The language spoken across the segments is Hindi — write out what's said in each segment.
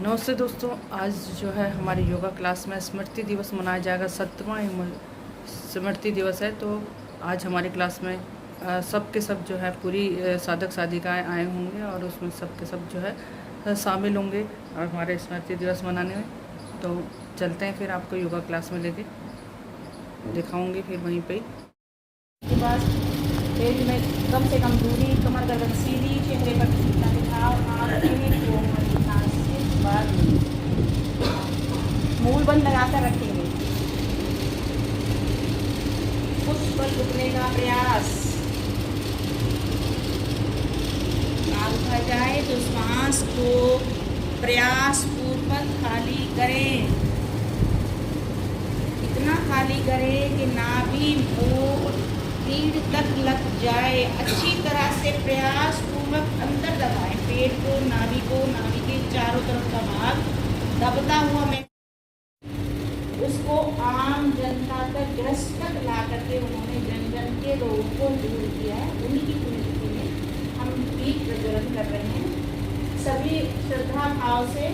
नमस्ते दोस्तों, आज जो है हमारी योगा क्लास में स्मृति दिवस मनाया जाएगा। 7वां स्मृति दिवस है। तो आज हमारी क्लास में सब के सब जो है पूरी साधक साधिकाएँ आए होंगे और उसमें सब के सब जो है शामिल होंगे और हमारे स्मृति दिवस मनाने में। तो चलते हैं, फिर आपको योगा क्लास में लेके दिखाऊंगी फिर वहीं पे। के पास पेट में कम से कम दूरी, कमर गर्दन सीधी, चेहरे पर किसी का दिखाव, मूल बंद लगाकर रखेंगे। कुछ पल रुकने का प्रयास। नाक भर जाए तो श्वास को प्रयास पूर्वक खाली करें। इतना खाली करें कि नाभि मूल रीढ़ तक लग जाए। अच्छी तरह से प्रयास पूर्वक अंदर दबाएं। पेट को, नाभि के चारों तरफ का भाग दबता हुआ मैं उसको आम जनता तक, ग्रस्त तक ला करके उन्होंने जन जन के रोग को दूर किया है। उन्हीं की पुण्यतिथि में हम दीप प्रज्वलन कर रहे हैं। सभी श्रद्धा भाव से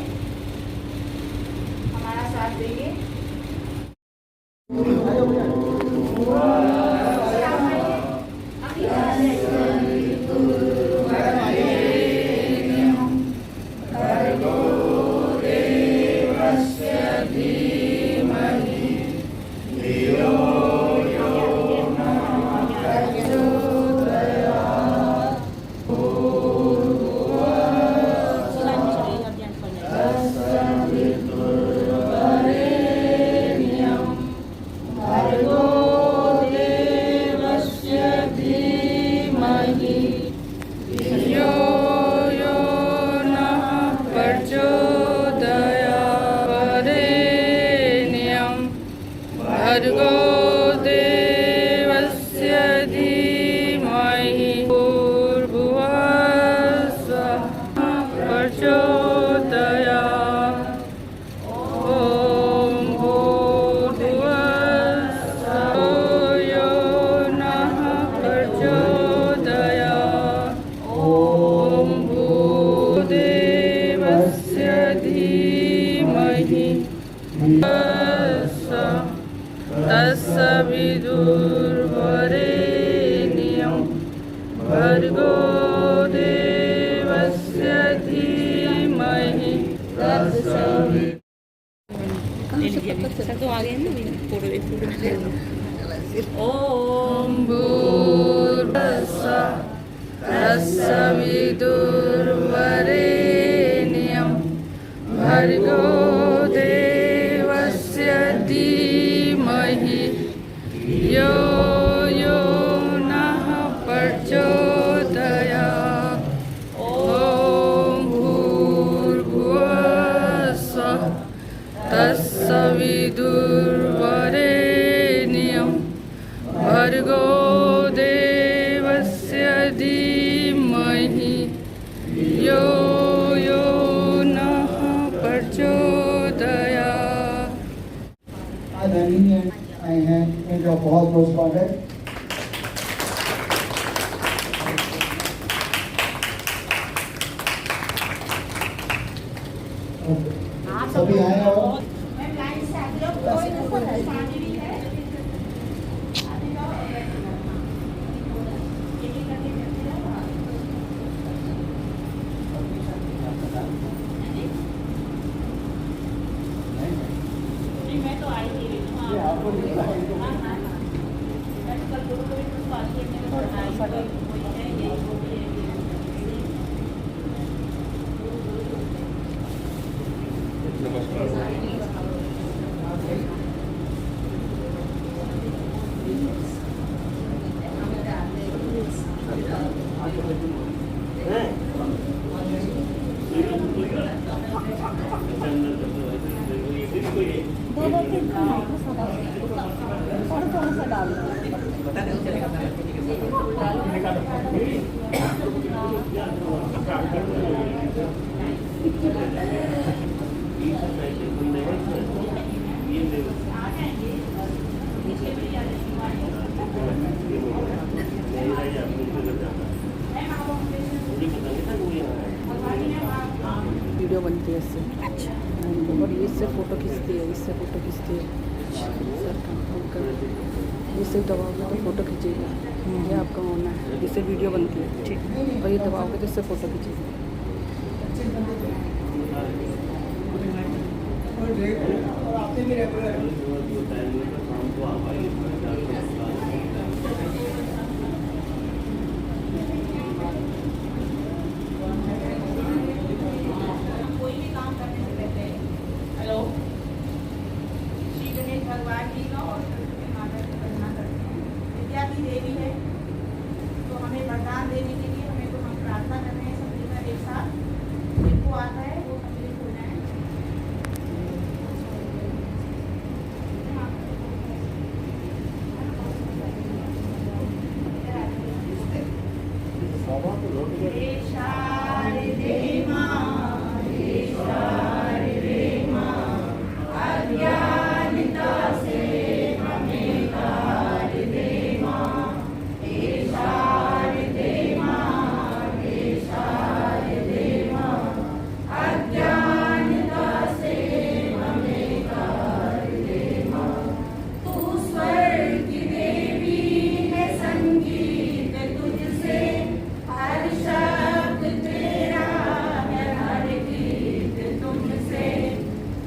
हमारा साथ देंगे। भर्गो देवस्य धीमहि भूर्भुवः स्वः प्रचोदयात्। ॐ भूर्भुवः स्वः यो नः प्रचोदयात्। ॐ भूर्देवस्य धीमहि तत्सवितुर्वरेण्यं भर्गो देवस्य धीमहि ॐ भूर्भुवः तत्सवितुर्वरेण्यं भर्गो देवस्य धीमहि यो यो नः प्रचोदयात्। ॐ भूर्भुवः स्वः तत्सवितुर्वरेण्यं भर्गो देवस्य धीमहि यो यो नः प्रचोदयात्। आए हैं, इनका बहुत बहुत स्वागत। सभी आए हो। मैं तो आई थी। थोड़ा सा डाल वीडियो बन बनती है इससे। अच्छा। और ये इससे फ़ोटो खींचती है, इससे फ़ोटो खींचती है। सर काम कर इससे दबाओगे तो फ़ोटो खींचेगा। ये आपका होना है, इससे वीडियो बनती है। ठीक। और ये दबाओगे तो इससे फ़ोटो खींचेगा। कोई भी काम करने से पहले हेलो श्री गणेश भगवान जी का और सरस्वती माता की वंदना करते हैं। विद्या की देवी है तो हमें वरदान देने के लिए हमें तो हम प्रार्थना कर रहे हैं सब मिलकर एक साथ। जिनको आता है वो सम्मिलित हो जाए। हे शारदे मां, हे शारदे मां, अज्ञानता से हमें तार दे मां। हे शारदे मां, हे शारदे मां, अज्ञानता से हमें तार दे मां। तू स्वर्ग की देवी है, संगीत तुझसे हर शब्द तेरा है, हर गीत तुमसे।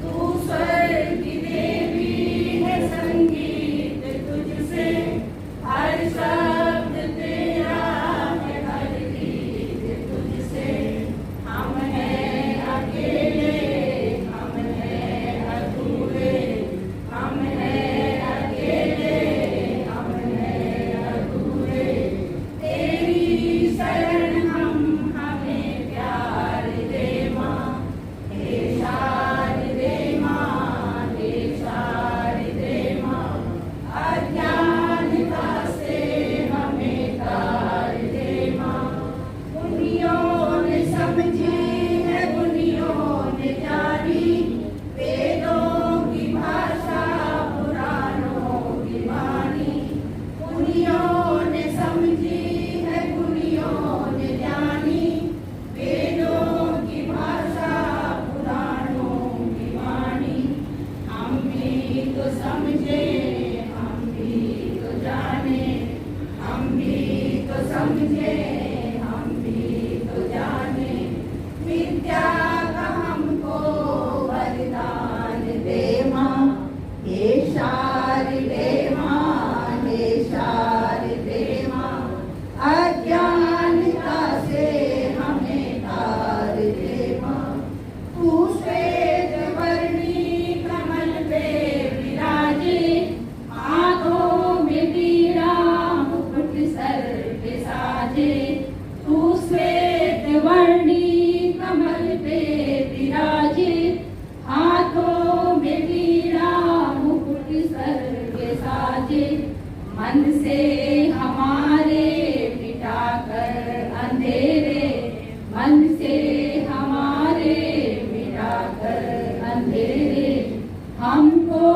तू स्वर्ग की देवी है, संगीत तुझसे हर शब्द तेरा है, हर गीत तुझसे। हम हैं अकेले, हम हैं अधूरे, हम हैं अकेले, हम हैं अधूरे। तेरी शरण हम, हमें प्यार दे मां। हे शारदे मां, हे शारदे मां, अज्ञानता से हमें तार दे मां। मुनियों ने समझी है, मुनियों ने जानी, वेदों की भाषा पुराणों की वाणी। मुनियों ने समझी है, मुनियों ने जानी, वेदों की भाषा पुराणों की वाणी। हम भी तो समझे, हम भी तो जाने, हम भी तो समझे, हम भी तो जाने। विद्या का हमको वरदान दे मां। हे शारदे मां, हे शारदे मां, अज्ञानता से हमें तार दे मां। तू श्वेत वर्णी कमल पे विराजे, हाथों में वीणा मुकुट सर पे साजे। तू श्वेत वर्णी कमल पे विराजे, हाथों में वीणा मुकुट सर पे साजे। मन से हमारे मिटाकर अंधेरे, मन से हमारे मिटाकर अंधेरे। हमको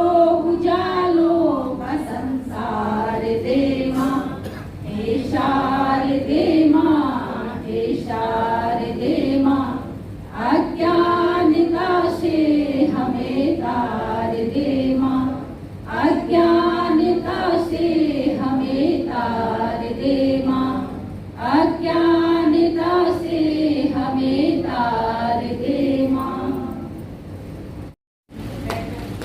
उजालों का संसार दे मां। हे शारदे मां, हे शारदे मां, अज्ञानता से हमें तार दे मां। अज्ञानता से हमें तार दे मां। अज्ञानता से हमें तार दे मां।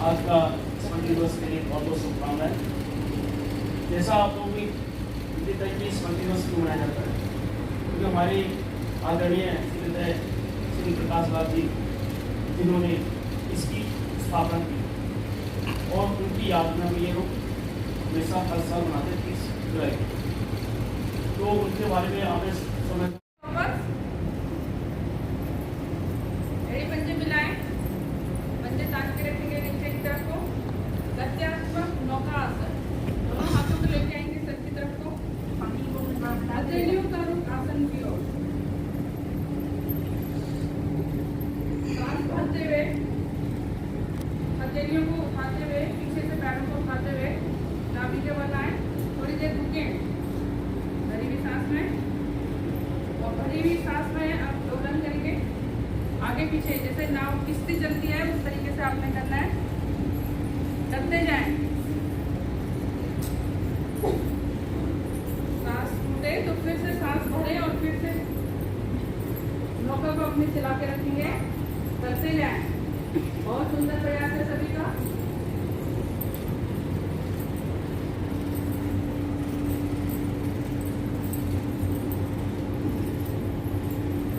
आज का स्मृति दिवस के लिए बहुत बहुत शुभकामनाएं। जैसा आप लोग भी विदित है कि स्मृति दिवस क्यों मनाया जाता है, क्योंकि हमारे आदरणीय श्री प्रकाश लाल जी जिन्होंने इसकी स्थापना की और उनकी याद में हम ये लोग हमेशा हर साल मनाते हैं 30 जुलाई। तो उनके बारे में हमें समय पंजे मिलाएं, पंजे तान के रखेंगे नीचे की तरफ को। गत्यात्मक नौका आसन, दोनों हाथों को लेके आएंगे सर की तरफ को। हथेलियों का रुख आसन की ओर। सांस भरते हुए हथेलियों को उठाते हुए, पीछे से पैरों को उठाते हुए नाभि के बल आए। थोड़ी देर रुकें भरी हुई सांस में, और भरी हुई सांस में आप दोलन करेंगे। आगे पीछे, जैसे नाव किश्ती चलती है उस तरीके से आपने करना है, करते जाएं। सांस टूटे तो फिर से सांस भरें और फिर से नौका को अपने चला के रखेंगे, करते जाएं। बहुत सुंदर प्रयास है सभी का।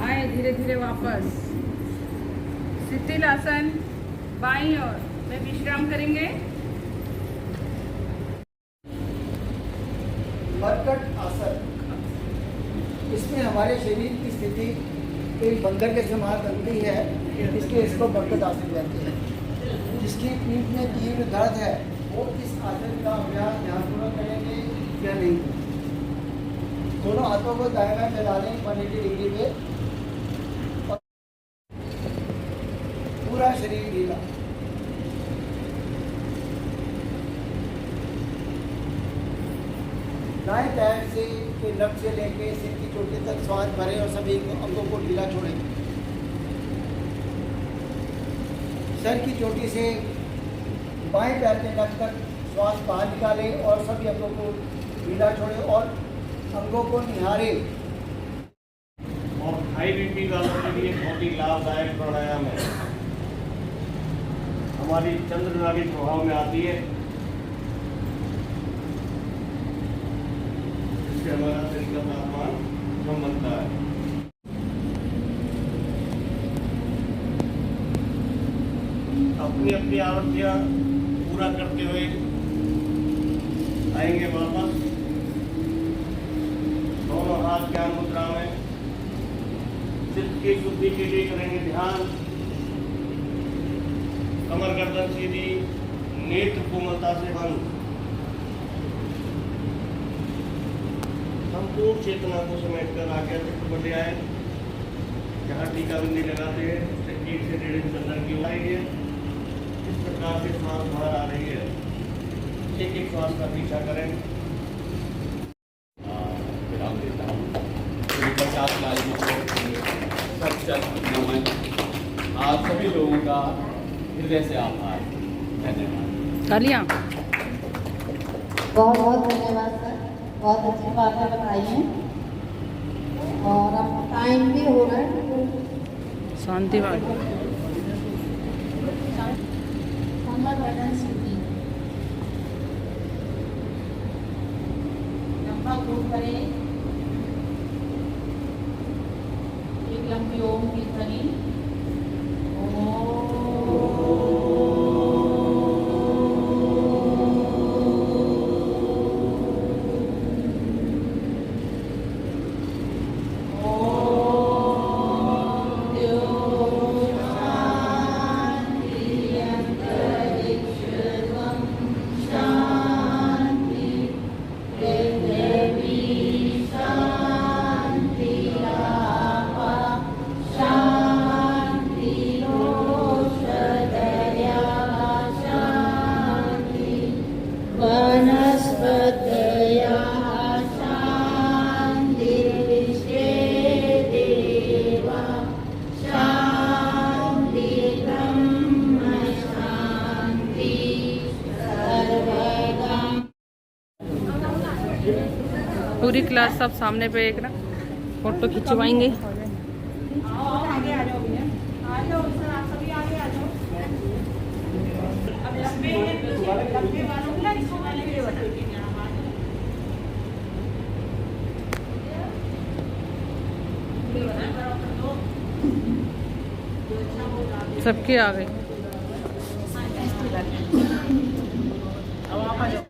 आए धीरे धीरे वापस शिथिल आसन, बाईं ओर में विश्राम करेंगे। मरकट आसन, इसमें हमारे शरीर की स्थिति एक बंदर के समान बनती है, इसलिए इसको मरकट आसन कहते हैं। जिसकी पीठ में तीव्र दर्द है वो इस आसन का अभ्यास ध्यानपूर्वक करेंगे या नहीं। दोनों हाथों को दाएं बाएं चला लें 180 डिग्री पे, और पूरा शरीर ढीला। दाएं पैर से के नक से लेके सिर की चोटी तक श्वास भरें और सभी अंगों को ढीला छोड़ें। सर की चोटी से बाएं पैर के नक तक श्वास बाहर निकालें और सभी अंगों को ढीला छोड़ें और अंगों को निहारें। और हाई बीपी वालों के लिए बहुत ही लाभदायक प्राणायाम है। हमारी चंद्र नाड़ी प्रभाव में आती है, जिससे हमारा शरीर का तापमान कम बनता है। अपनी अपनी आवृत्तियां पूरा करते हुए आएंगे वापस। दोनों हाथ ज्ञान मुद्रा में चित्त की शुद्धि के लिए करेंगे ध्यान। कमर गर्दन सीधी, नेत्र कोमलता से बंद। संपूर्ण चेतना को समेट कर आगे चित्र बढ़ आए। जहाँ टीका बिंदी लगाते हैं उससे 1 से 1.5 इंच अंदर की आएगी। इस प्रकार से श्वास बाहर आ रही है। एक एक श्वास का पीछा करें। विराम देता हूँ। प्रसाद लाल जी को सचमुच नमन। आप सभी लोगों का हृदय से आभार, धन्यवाद। तालियां। बहुत बहुत धन्यवाद सर, बहुत अच्छी बातें बताई हैं। और अब टाइम भी हो रहा है। शांति वाली कमर गर्दन सीधी, लंबा घूम करें। एक लंबी ओम की ध्वनि। पूरी क्लास सब सामने पे एक ना फोटो खिंचवाएंगे। आगे आ जाओ भैया, आ जाओ सर, आप सभी आगे आ जाओ। अब लंबे वालों को ना इसको वाले वीडियो बना सबके आ गए। अब आप आ जाओ।